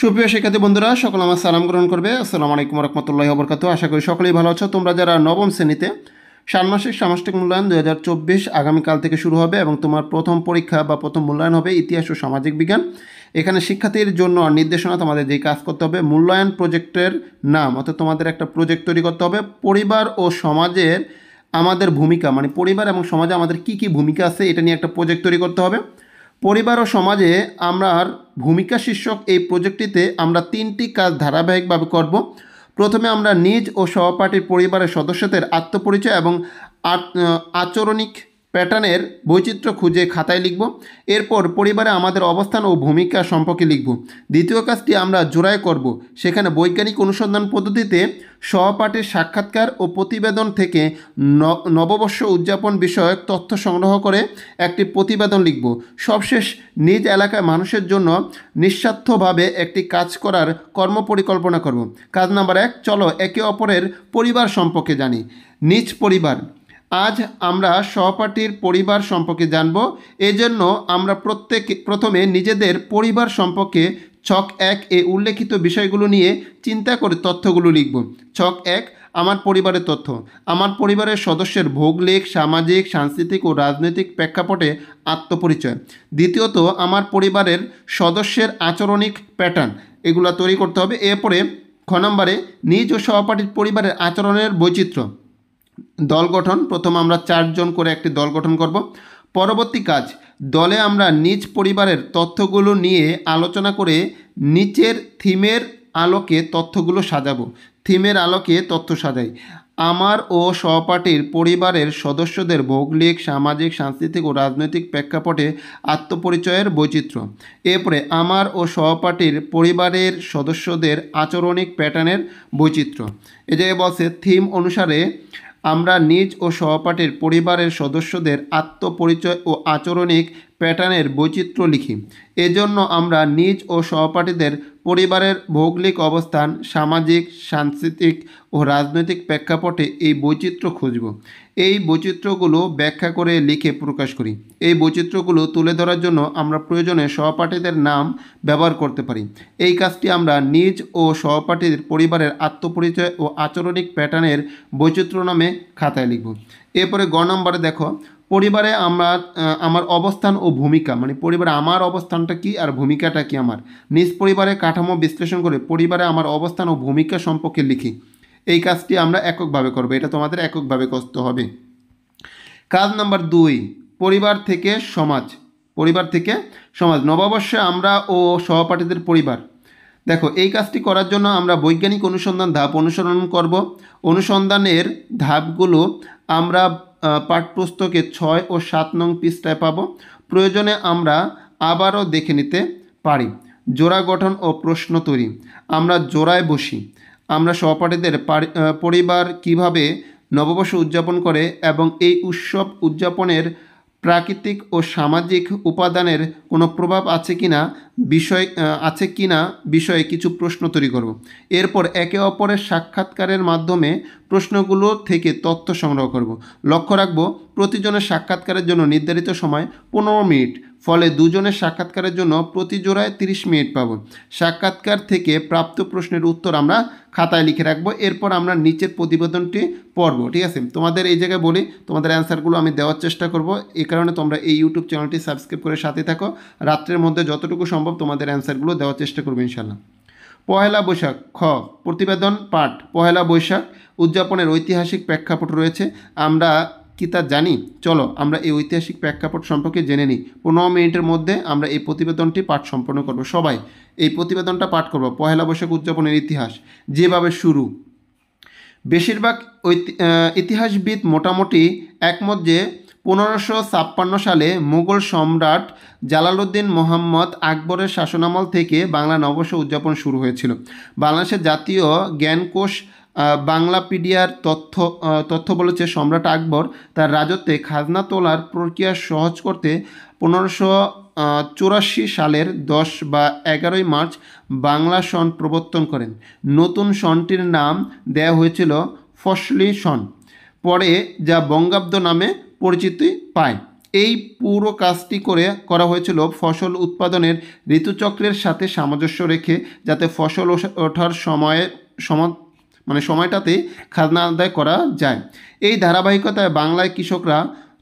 সুপ্রিয় শিক্ষার্থী বন্ধুরা, সকল আমার সালাম গ্রহণ করবে। আসসালামু আলাইকুম রহমতুল্লাহি ওয়া বারাকাতুহু। আশা করি সকলেই ভালো আছো। তোমরা যারা নবম শ্রেণীতে, ষান্মাসিক সামষ্টিক মূল্যায়ন 2024 আগামীকাল থেকে শুরু হবে এবং তোমার প্রথম পরীক্ষা বা প্রথম মূল্যায়ন হবে ইতিহাস ও সামাজিক বিজ্ঞান। এখানে শিক্ষার্থীর জন্য নির্দেশনা তোমাদের যে কাজ করতে হবে, মূল্যায়ন প্রজেক্টের নাম, অর্থাৎ তোমাদের একটা প্রজেক্ট তৈরি করতে হবে। পরিবার ও সমাজের আমাদের ভূমিকা, মানে পরিবার এবং সমাজে আমাদের কী কী ভূমিকা আছে এটা নিয়ে একটা প্রজেক্ট তৈরি করতে হবে। পরিবার ও সমাজে আমার ভূমিকা শীর্ষক এই প্রজেক্টটিতে আমরা 3টি কাজ ধারাবাহিকভাবে করব। প্রথমে আমরা নিজ ও সহপাঠীর পরিবারের সদস্যদের আত্মপরিচয় এবং আচরণিক প্যাটার্নের বৈচিত্র্য খুঁজে খাতায় লিখব। এরপর পরিবারে আমাদের অবস্থান ও ভূমিকা সম্পর্কে লিখব। দ্বিতীয় কাজটি আমরা জোড়ায় করব। সেখানে বৈজ্ঞানিক অনুসন্ধান পদ্ধতিতে সহপাঠীর সাক্ষাৎকার ও প্রতিবেদন থেকে নববর্ষ উদযাপন বিষয়ক তথ্য সংগ্রহ করে একটি প্রতিবেদন লিখব। সবশেষ নিজ এলাকায় মানুষের জন্য নিঃস্বার্থভাবে একটি কাজ করার কর্মপরিকল্পনা করব। কাজ নাম্বার 1, চলো একে অপরের পরিবার সম্পর্কে জানি। নিজ পরিবার। আজ আমরা সহপাঠীর পরিবার সম্পর্কে জানব। এজন্য আমরা প্রথমে নিজেদের পরিবার সম্পর্কে ছক 1 এ উল্লেখিত বিষয়গুলো নিয়ে চিন্তা করে তথ্যগুলো লিখব। ছক 1, আমার পরিবারের তথ্য। আমার পরিবারের সদস্যের ভৌগোলিক, সামাজিক, সাংস্কৃতিক ও রাজনৈতিক প্রেক্ষাপটে আত্মপরিচয়। দ্বিতীয়ত, আমার পরিবারের সদস্যের আচরণিক প্যাটার্ন, এগুলো তৈরি করতে হবে। এরপরে খ নম্বরে, নিজ ও সহপাঠীর পরিবারের আচরণের বৈচিত্র্য। দল গঠন। প্রথম আমরা 4 জন করে একটি দল গঠন করব। পরবর্তী কাজ, দলে আমরা নিজ পরিবারের তথ্যগুলো নিয়ে আলোচনা করে নিচের থিমের আলোকে তথ্যগুলো সাজাবো। থিমের আলোকে তথ্য সাজাই। আমার ও সহপাঠীর পরিবারের সদস্যদের ভৌগোলিক, সামাজিক, সাংস্কৃতিক ও রাজনৈতিক প্রেক্ষাপটে আত্মপরিচয়ের বৈচিত্র্য। এরপরে আমার ও সহপাঠীর পরিবারের সদস্যদের আচরণিক প্যাটার্নের বৈচিত্র্য। এ জায়গায় বলছে থিম অনুসারে আমরা নিজ ও সহপাঠীর পরিবারের সদস্যদের আত্মপরিচয় ও আচরণিক প্যাটার্নের বৈচিত্র্য লিখি। এজন্য আমরা নিজ ও সহপাঠীদের পরিবারের ভৌগোলিক অবস্থান, সামাজিক, সাংস্কৃতিক ও রাজনৈতিক প্রেক্ষাপটে এই বৈচিত্র্য খুঁজব। এই বৈচিত্র্যগুলো ব্যাখ্যা করে লিখে প্রকাশ করি। এই বৈচিত্র্যগুলো তুলে ধরার জন্য আমরা প্রয়োজনে সহপাঠীদের নাম ব্যবহার করতে পারি। এই কাজটি আমরা নিজ ও সহপাঠীর পরিবারের আত্মপরিচয় ও আচরণিক প্যাটার্নের বৈচিত্র্য নামে খাতায় লিখব। এরপরে গ নম্বরে দেখো, পরিবারে আমার অবস্থান ও ভূমিকা, মানে পরিবারে আমার অবস্থানটা কি আর ভূমিকাটা কি আমার। নিজ পরিবারের কাঠামো বিশ্লেষণ করে পরিবারে আমার অবস্থান ও ভূমিকা সম্পর্কে লিখি। এই কাজটি আমরা এককভাবে করব, এটা তোমাদের এককভাবে করতে হবে। কাজ নাম্বার 2, পরিবার থেকে সমাজ। পরিবার থেকে সমাজ। নববর্ষে আমরা ও সহপাঠীদের পরিবার। দেখো, এই কাজটি করার জন্য আমরা বৈজ্ঞানিক অনুসন্ধান ধাপ অনুসরণ করব। অনুসন্ধানের ধাপগুলো আমরা পাঠ্যপুস্তকে 6 ও 7 নং পৃষ্ঠায় পাব। প্রয়োজনে আমরা আবারও দেখে নিতে পারি। জোড়া গঠন ও প্রশ্ন তৈরি। আমরা জোড়ায় বসি। আমরা সহপাঠীদের পরিবার কিভাবে নববর্ষ উদযাপন করে এবং এই উৎসব উদযাপনের প্রাকৃতিক ও সামাজিক উপাদানের কোনো প্রভাব আছে কিনা বিষয়ে কিছু প্রশ্ন তৈরি করব। এরপর একে অপরের সাক্ষাৎকারের মাধ্যমে প্রশ্নগুলো থেকে তথ্য সংগ্রহ করব। লক্ষ্য রাখব, প্রতিজনের সাক্ষাৎকারের জন্য নির্ধারিত সময় 15 মিনিট। ফলে দুজনের সাক্ষাৎকারের জন্য প্রতি জোড়ায় 30 মিনিট পাব। সাক্ষাৎকার থেকে প্রাপ্ত প্রশ্নের উত্তর আমরা খাতায় লিখে রাখবো। এরপর আমরা নিচের প্রতিবেদনটি পড়ব। ঠিক আছে, তোমাদের এই জায়গায় বলি, তোমাদের অ্যান্সারগুলো আমি দেওয়ার চেষ্টা করব। এই কারণে তোমরা এই ইউটিউব চ্যানেলটি সাবস্ক্রাইব করে সাথে থাকো। রাত্রের মধ্যে যতটুকু সম্ভব তোমাদের অ্যান্সারগুলো দেওয়ার চেষ্টা করবো ইনশাল্লাহ। পহেলা বৈশাখ। খ, প্রতিবেদন পাঠ। পহেলা বৈশাখ উদযাপনের ঐতিহাসিক প্রেক্ষাপট রয়েছে। আমরা কি তা জানি? চলো আমরা এই ঐতিহাসিক প্রেক্ষাপট সম্পর্কে জেনে নিই। 15 মিনিটের মধ্যে আমরা এই প্রতিবেদনটি পাঠ সম্পন্ন করব। সবাই এই প্রতিবেদনটা পাঠ করব। পহেলা বৈশাখ উদযাপনের ইতিহাস যেভাবে শুরু। বেশিরভাগ ইতিহাসবিদ মোটামুটি একমত যে 1556 সালে মুঘল সম্রাট জালালউদ্দিন মোহাম্মদ আকবরের শাসনামল থেকে বাংলা নববর্ষ উদযাপন শুরু হয়েছিল। বাংলাদেশের জাতীয় জ্ঞানকোষ বাংলাপিডিয়ার তথ্য বলেছে, সম্রাট আকবর তার রাজত্বে খাজনা তোলার প্রক্রিয়া সহজ করতে 1584 সালের 10 বা 11 মার্চ বাংলা সন প্রবর্তন করেন। নতুন সনটির নাম দেওয়া হয়েছিল ফসলি সন, পরে যা বঙ্গাব্দ নামে পরিচিতি পায়। এই পুরো কাজটি করা হয়েছিল ফসল উৎপাদনের ঋতুচক্রের সাথে সামঞ্জস্য রেখে, যাতে ফসল ওঠার সময়টাতে খাজনা আদায় করা যায়। এই ধারাবাহিকতায় বাংলায় কৃষকরা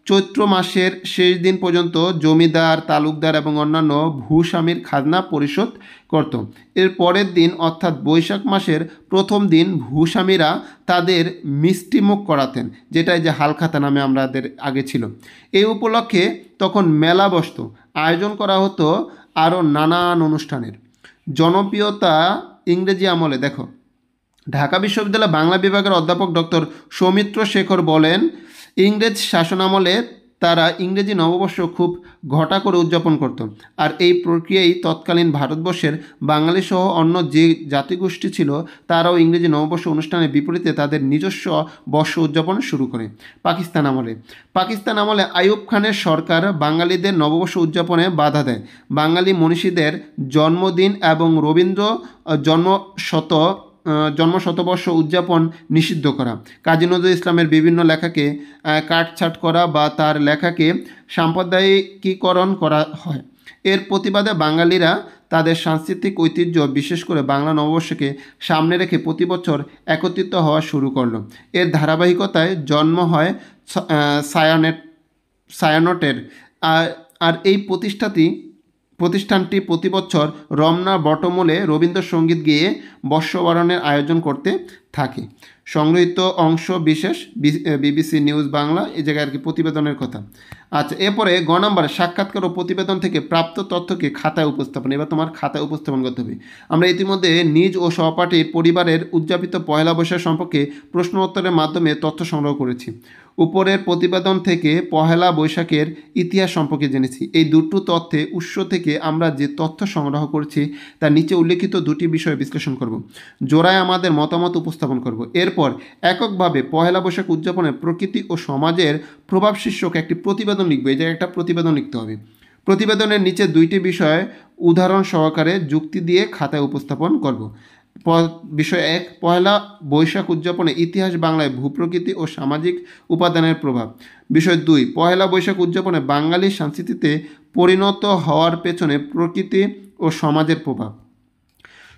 চৈত্র মাসের শেষ দিন পর্যন্ত জমিদার, তালুকদার এবং অন্যান্য ভূস্বামীর খাজনা পরিশোধ করত। এর পরের দিন অর্থাৎ বৈশাখ মাসের প্রথম দিন ভূস্বামীরা তাদের মিষ্টিমুখ করাতেন, যেটাই যে হালখাতা নামে আমাদের আগে ছিল। এই উপলক্ষে তখন মেলা বসত, আয়োজন করা হতো আরও নানান অনুষ্ঠানের। জনপ্রিয়তা ইংরেজি আমলে দেখো, ঢাকা বিশ্ববিদ্যালয় বাংলা বিভাগের অধ্যাপক ডক্টর সৌমিত্র শেখর বলেন, ইংরেজ শাসনামলে তারা ইংরেজি নববর্ষ খুব ঘটা করে উদযাপন করত। আর এই প্রক্রিয়ায় তৎকালীন ভারতবর্ষের বাঙালি সহ অন্য যে জাতিগোষ্ঠী ছিল তারাও ইংরেজি নববর্ষ অনুষ্ঠানের বিপরীতে তাদের নিজস্ব বর্ষ উদযাপন শুরু করে। পাকিস্তান আমলে আইয়ুব খানের সরকার বাঙালিদের নববর্ষ উদযাপনে বাধা দেয়। বাঙালি মনীষীদের জন্মদিন এবং রবীন্দ্র জন্মশতবর্ষ উদযাপন নিষিদ্ধ করা, কাজী নজরুল ইসলামের বিভিন্ন লেখাকে কাটছাঁট করা বা তার লেখাকে সাম্প্রদায়িকীকরণ করা হয়। এর প্রতিবাদে বাঙালিরা তাদের সাংস্কৃতিক ঐতিহ্য, বিশেষ করে বাংলা নববর্ষকে সামনে রেখে প্রতি বছর একত্রিত হওয়া শুরু করলো। এর ধারাবাহিকতায় জন্ম হয় ছায়ানটের। আর এই প্রতিষ্ঠানটি প্রতি বছর রমনা বটমূলে রবীন্দ্রসঙ্গীত গেয়ে বর্ষবরণের আয়োজন করতে থাকে। সংগৃহীত অংশ বিশেষ বিবিসি নিউজ বাংলা, এই জায়গায় আর কি প্রতিবেদনের কথা। আচ্ছা, এরপরে গ নম্বর, সাক্ষাৎকার ও প্রতিবেদন থেকে প্রাপ্ত তথ্যকে খাতায় উপস্থাপন। এবার তোমার খাতায় উপস্থাপন করতে হবে। আমরা ইতিমধ্যে নিজ ও সহপাঠীর পরিবারের উদযাপিত পয়লা বৈশাখ সম্পর্কে প্রশ্ন উত্তরের মাধ্যমে তথ্য সংগ্রহ করেছি। উপরের প্রতিবেদন থেকে পহেলা বৈশাখের ইতিহাস সম্পর্কে জেনেছি। এই দুটো তথ্যে উৎস থেকে আমরা যে তথ্য সংগ্রহ করছি তার নিচে উল্লেখিত দুটি বিষয় বিশ্লেষণ করব, জোড়ায় আমাদের মতামত উপস্থাপন করব। এরপর এককভাবে পহেলা বৈশাখ উদযাপনের প্রকৃতি ও সমাজের প্রভাব শীর্ষক একটি প্রতিবেদন লিখব। এই জায়গায় একটা প্রতিবেদন লিখতে হবে। প্রতিবেদনের নিচে দুইটি বিষয় উদাহরণ সহকারে যুক্তি দিয়ে খাতায় উপস্থাপন করব। বিষয় 1, পহেলা বৈশাখ উদযাপনে ইতিহাস, বাংলায় ভূপ্রকৃতি ও সামাজিক উপাদানের প্রভাব। বিষয় 2, পহেলা বৈশাখ উদযাপনে বাঙালি সংস্কৃতিতে পরিণত হওয়ার পেছনে প্রকৃতি ও সমাজের প্রভাব।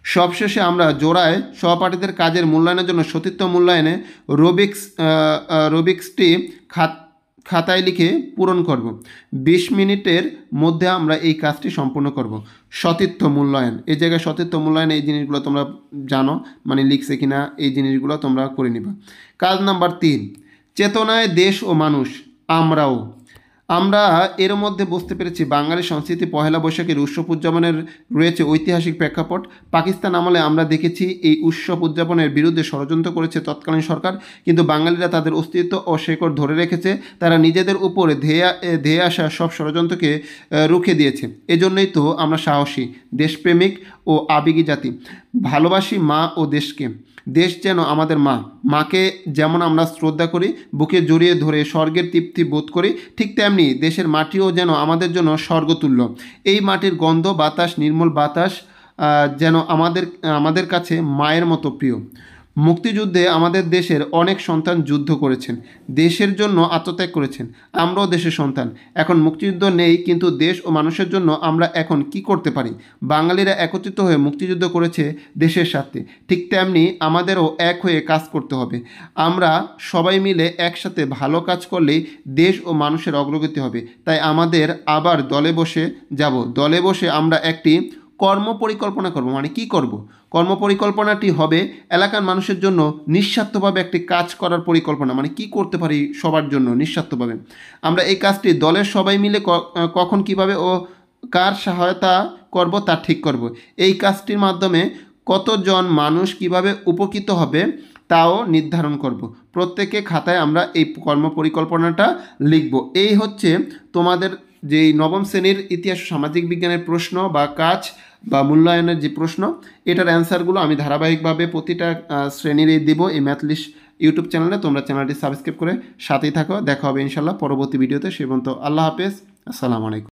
সবশেষে আমরা জোড়ায় সহপাঠীদের কাজের মূল্যায়নের জন্য সতীর্থ মূল্যায়নে রুবিক্সটি খাতায় লিখে পূরণ করব। 20 মিনিটের মধ্যে আমরা এই কাজটি সম্পূর্ণ করব। সতীর্থ মূল্যায়ন, এই জায়গায় সতীর্থ মূল্যায়ন, এই জিনিসগুলো তোমরা জানো, মানে লিখছে কিনা এই জিনিসগুলো তোমরা করে নিবা। কাজ নাম্বার 3, চেতনায় দেশ ও মানুষ। আমরা এর মধ্যে বুঝতে পেরেছি বাঙালি সংস্কৃতি পহেলা বৈশাখের উৎসব উদযাপনের রয়েছে ঐতিহাসিক প্রেক্ষাপট। পাকিস্তান আমলে আমরা দেখেছি এই উৎসব উদযাপনের বিরুদ্ধে ষড়যন্ত্র করেছে তৎকালীন সরকার, কিন্তু বাঙালিরা তাদের অস্তিত্ব ও শেকড় ধরে রেখেছে। তারা নিজেদের উপরে ধেয়ে আসা সব ষড়যন্ত্রকে রুখে দিয়েছে। এজন্যই তো আমরা সাহসী, দেশপ্রেমিক ও আবেগী জাতি। ভালোবাসি মা ও দেশকে। দেশ যেন আমাদের মা। মাকে যেমন আমরা শ্রদ্ধা করি, বুকে জড়িয়ে ধরে স্বর্গের তৃপ্তি বোধ করি, ঠিক তেমনি দেশের মাটিও যেন আমাদের জন্য স্বর্গতুল্য। এই মাটির গন্ধ, বাতাস, নির্মল বাতাস যেন আমাদের কাছে মায়ের মতো প্রিয়। মুক্তিযুদ্ধে আমাদের দেশের অনেক সন্তান যুদ্ধ করেছেন, দেশের জন্য আত্মত্যাগ করেছেন। আমরাও দেশের সন্তান। এখন মুক্তিযুদ্ধ নেই, কিন্তু দেশ ও মানুষের জন্য আমরা এখন কি করতে পারি? বাঙালিরা একত্রিত হয়ে মুক্তিযুদ্ধ করেছে দেশের স্বার্থে, ঠিক তেমনি আমাদেরও এক হয়ে কাজ করতে হবে। আমরা সবাই মিলে একসাথে ভালো কাজ করলেই দেশ ও মানুষের অগ্রগতি হবে। তাই আমাদের আবার দলে বসে আমরা একটি কর্মপরিকল্পনা করব। মানে কি করব? কর্মপরিকল্পনাটি হবে এলাকার মানুষের জন্য নিঃস্বার্থভাবে একটি কাজ করার পরিকল্পনা। মানে কি করতে পারি সবার জন্য নিঃস্বার্থভাবে। আমরা এই কাজটি দলের সবাই মিলে কখন, কিভাবে ও কার সহায়তা করব তা ঠিক করব। এই কাজটির মাধ্যমে কতজন মানুষ কিভাবে উপকৃত হবে তাও নির্ধারণ করব। প্রত্যেকে খাতায় আমরা এই কর্মপরিকল্পনাটা লিখব। এই হচ্ছে তোমাদের যেই নবম শ্রেণীর ইতিহাস সামাজিক বিজ্ঞানের প্রশ্ন বা কাজ বা মূল্যায়নের যে প্রশ্ন, এটার অ্যান্সারগুলো আমি ধারাবাহিকভাবে প্রতিটা শ্রেণীরই দিব এই ম্যাথলিস্ট ইউটিউব চ্যানেলে। তোমরা চ্যানেলটি সাবস্ক্রাইব করে সাথেই থাকো। দেখা হবে ইনশাল্লাহ পরবর্তী ভিডিওতে। সে পর্যন্ত আল্লাহ হাফেজ, আসসালামু আলাইকুম।